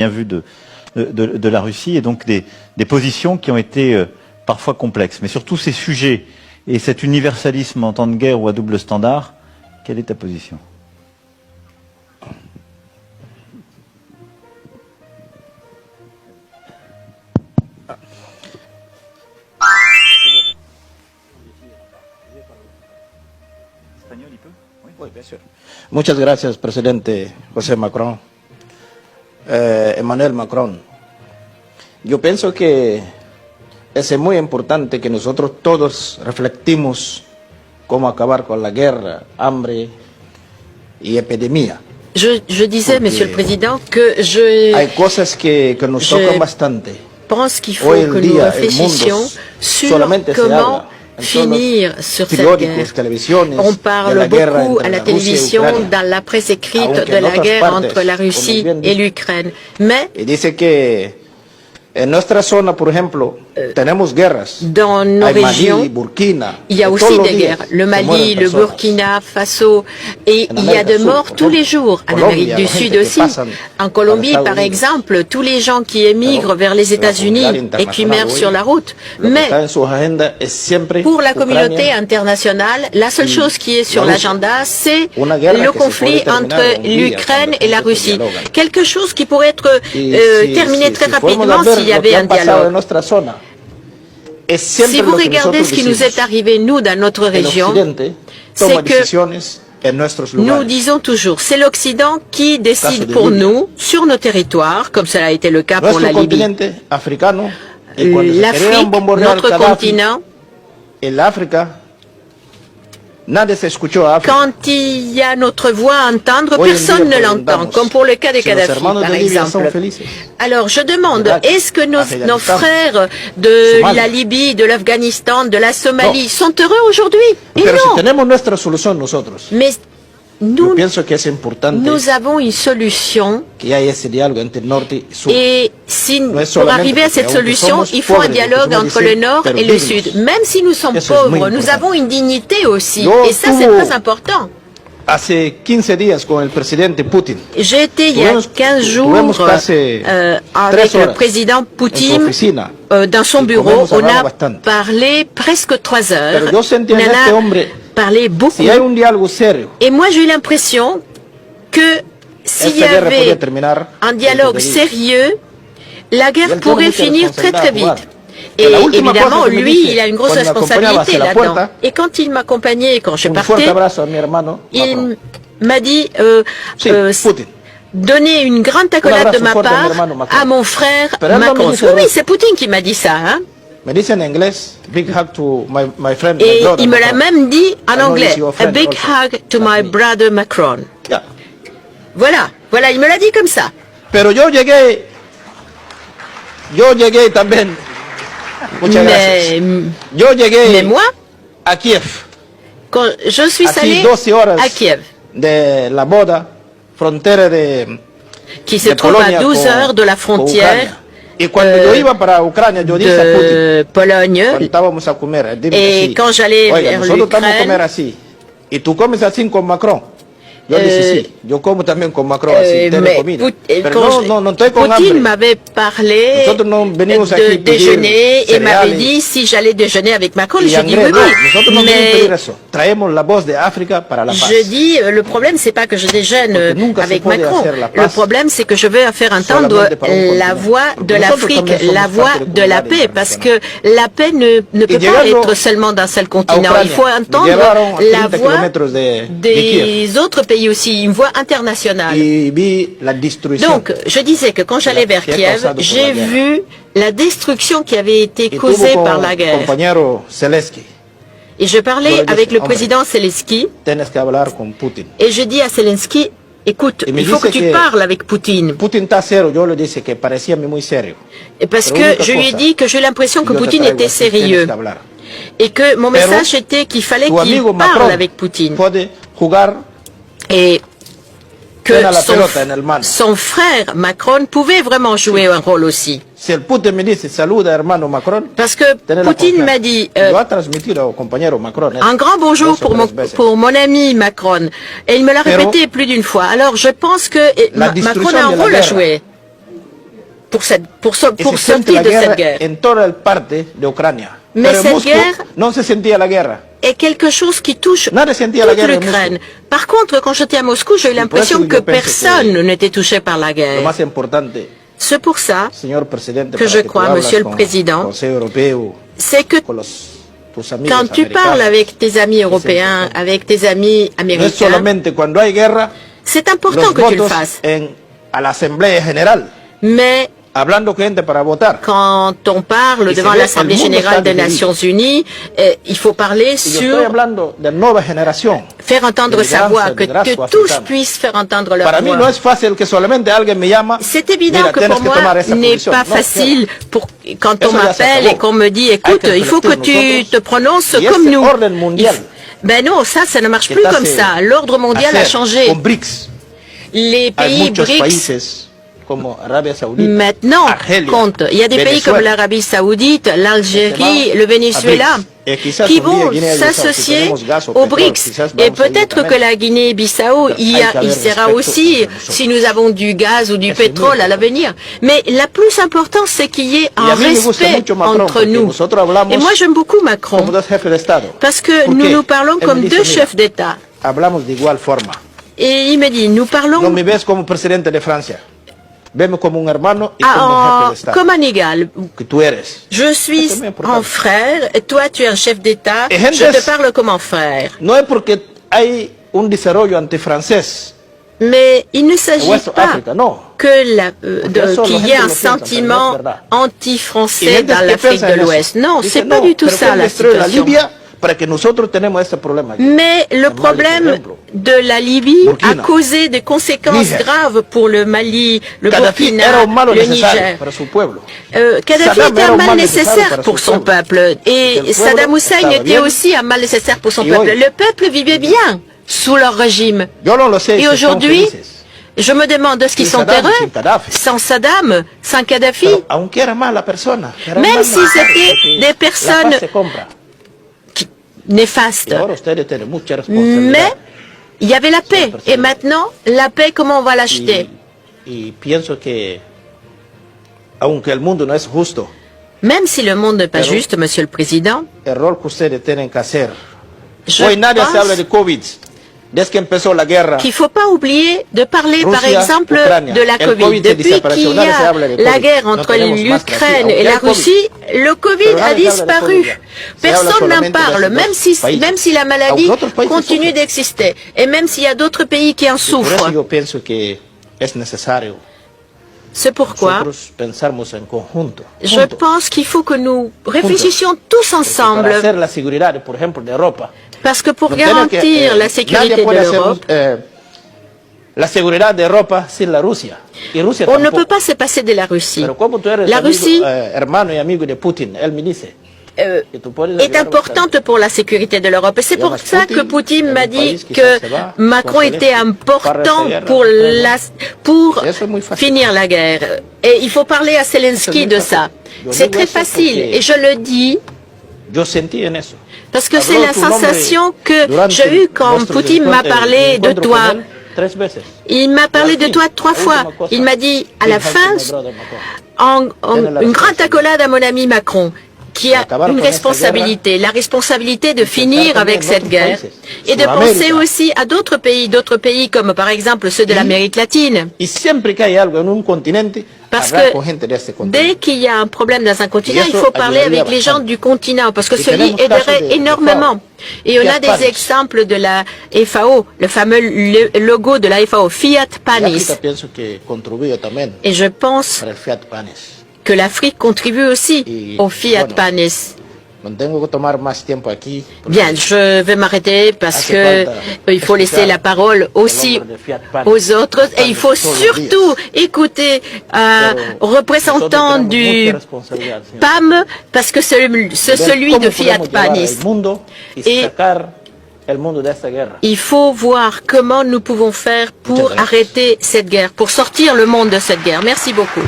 bien vu de la Russie, et donc des positions qui ont été parfois complexes. Mais sur tous ces sujets et cet universalisme en temps de guerre ou à double standard, quelle est ta position ? Oui, bien sûr. Muchas gracias, presidente José Macron. Emmanuel Macron. Yo pienso que es muy importante que nosotros todos reflectimos cómo acabar con la guerra, hambre y epidemia. Je disais, Monsieur le Président, que hay cosas que nos tocan bastante. pense qu'il faut que nous réfléchissions sur comment finir sur cette guerre. On parle beaucoup à la télévision, dans la presse écrite, de la guerre entre la Russie et l'Ukraine. Mais en nuestra zona, por ejemplo, tenemos guerras. Dans nos régions, il y a aussi des guerres. Le Mali, le Burkina Faso, et il y a de morts tous les jours. En Amérique du Sud aussi. En Colombie, par exemple, tous les gens qui émigrent vers les États-Unis et qui meurent sur la route. Mais pour la communauté internationale, la seule chose qui est sur l'agenda, c'est le conflit entre l'Ukraine et la Russie. Quelque chose qui pourrait être terminé très rapidement s'il y avait un dialogue. Si vous regardez ce qui nous est arrivé, nous, dans notre région, c'est que nous disons toujours, c'est l'Occident qui décide pour nous, sur nos territoires, comme cela a été le cas pour la Libye. L'Afrique, notre continent, quand il y a notre voix à entendre, personne ne l'entend, comme pour le cas de Kadhafi, par exemple. Alors je demande, est-ce que nos frères de la Libye, de l'Afghanistan, de la Somalie sont heureux aujourd'hui? Et non. Mais nous avons une solution, et pour arriver à cette solution, il faut un dialogue entre le Nord et le Sud. Même si nous sommes pauvres, nous avons une dignité aussi, et ça c'est très important. J'ai été il y a 15 jours avec le président Poutine dans son bureau. On a parlé presque 3 heures. On a parlé beaucoup. Et moi j'ai eu l'impression que s'il y avait un dialogue sérieux, la guerre pourrait finir très très vite. Et évidemment, lui, il a une grosse responsabilité là-dedans. Et quand il m'accompagnait, quand je partais, il m'a dit donner une grande accolade de ma part à mon frère Macron. Oui, c'est Poutine qui m'a dit ça. Hein? Et il me l'a même dit en anglais. A big hug to my brother Macron. Voilà, il me l'a dit comme ça. Pero yo llegué también. Mais moi, à Kiev. Quand je suis allé à Kiev, qui se trouve à 12 heures de la frontière de Pologne, et quand j'allais vers l'Ukraine, Poutine m'avait parlé de déjeuner et m'avait dit si j'allais déjeuner avec Macron. J'ai dit oui, mais je dis le problème c'est pas que je déjeune avec Macron. Le problème c'est que je veux faire entendre la voix de l'Afrique, la voix de la paix, parce que la paix ne peut pas être seulement d'un seul continent. Il faut entendre la voix des autres pays aussi, une voix internationale. Donc, je disais que quand j'allais vers Kiev, j'ai vu la destruction qui avait été causée par la guerre. Et je parlais avec le président Zelensky, et je dis à Zelensky, écoute, il faut que tu parles avec Poutine. Et parce que je lui ai dit que j'ai l'impression que Poutine était sérieux. Et que mon message était qu'il fallait qu'il parle avec Poutine. Et que son frère Macron pouvait vraiment jouer un rôle aussi. Parce que Poutine m'a dit un grand bonjour pour mon ami Macron. Et il me l'a répété plus d'une fois. Alors je pense que Macron a un rôle à jouer. pour sortir de cette guerre. Mais cette guerre est quelque chose qui touche toute l'Ukraine. Par contre, quand j'étais à Moscou, j'ai eu l'impression que personne n'était touché par la guerre. C'est pour ça que je crois, Monsieur le Président, c'est que quand tu parles avec tes amis européens, avec tes amis américains, c'est important que tu le fasses. Mais quand on parle devant l'Assemblée générale des Nations Unies, il faut parler sur faire entendre sa voix, que tous puissent faire entendre leur voix. C'est évident que pour moi, n'est pas facile quand on m'appelle et qu'on me dit, écoute, il faut que tu te prononces comme nous. Ben non, ça ne marche plus comme ça. L'ordre mondial a changé. Les pays BRICS maintenant compte. Il y a des pays comme l'Arabie Saoudite, l'Algérie, le Venezuela qui vont s'associer aux BRICS. Et peut-être que la Guinée-Bissau y sera aussi si nous avons du gaz ou du pétrole à l'avenir. Mais la plus importante, c'est qu'il y ait un respect entre nous. Et moi, j'aime beaucoup Macron parce que nous parlons comme deux chefs d'État. Et il me dit, nous parlons comme un égal. Je suis un frère, et toi tu es un chef d'État, je te parle comme un frère. Mais il ne s'agit pas qu'il y ait un sentiment anti-français dans l'Afrique de l'Ouest. Non, c'est pas du tout ça la situation. Mais le problème de la Libye a causé des conséquences graves pour le Mali, le Burkina, le Niger. Kadhafi était un mal nécessaire pour son peuple et Saddam Hussein était aussi un mal nécessaire pour son peuple. Le peuple vivait bien sous leur régime. Et aujourd'hui, je me demande ce qu'ils sont heureux sans Saddam, sans Kadhafi. Même si c'était des personnes néfaste. Mais il y avait la paix. Et maintenant, la paix, comment on va l'acheter? Même si le monde n'est pas juste, Monsieur le Président, je pense qu'il ne faut pas oublier de parler, par exemple, de la Covid. Depuis qu'il y a la guerre entre l'Ukraine et la Russie, le Covid a disparu. Personne n'en parle, même si la maladie continue d'exister. Et même s'il y a d'autres pays qui en souffrent. C'est pourquoi je pense qu'il faut que nous réfléchissions tous ensemble. Parce que pour garantir la sécurité de l'Europe, on ne peut pas se passer de la Russie. La Russie est importante pour la sécurité de l'Europe. Et c'est pour ça que Poutine m'a dit que Macron était important pour finir la guerre. Et il faut parler à Zelensky de ça. C'est très facile. Et je le dis parce que c'est la sensation que j'ai eue quand Poutine m'a parlé de toi. Il m'a parlé de toi 3 fois. Il m'a dit à la fin une grande accolade à mon ami Macron, qui a une responsabilité, la responsabilité de finir avec cette guerre et de penser aussi à d'autres pays comme par exemple ceux de l'Amérique latine. Parce que dès qu'il y a un problème dans un continent, il faut parler avec les gens du continent, parce que cela aiderait énormément. Et on a des exemples de la FAO, le fameux logo de la FAO, Fiat Panis. Et je pense que l'Afrique contribue aussi au Fiat Panis. Bien, je vais m'arrêter parce que il faut laisser la parole aussi aux autres et il faut surtout écouter un représentant du PAM parce que c'est celui de Fiat Panis. Et il faut voir comment nous pouvons faire pour arrêter cette guerre, pour sortir le monde de cette guerre. Merci beaucoup.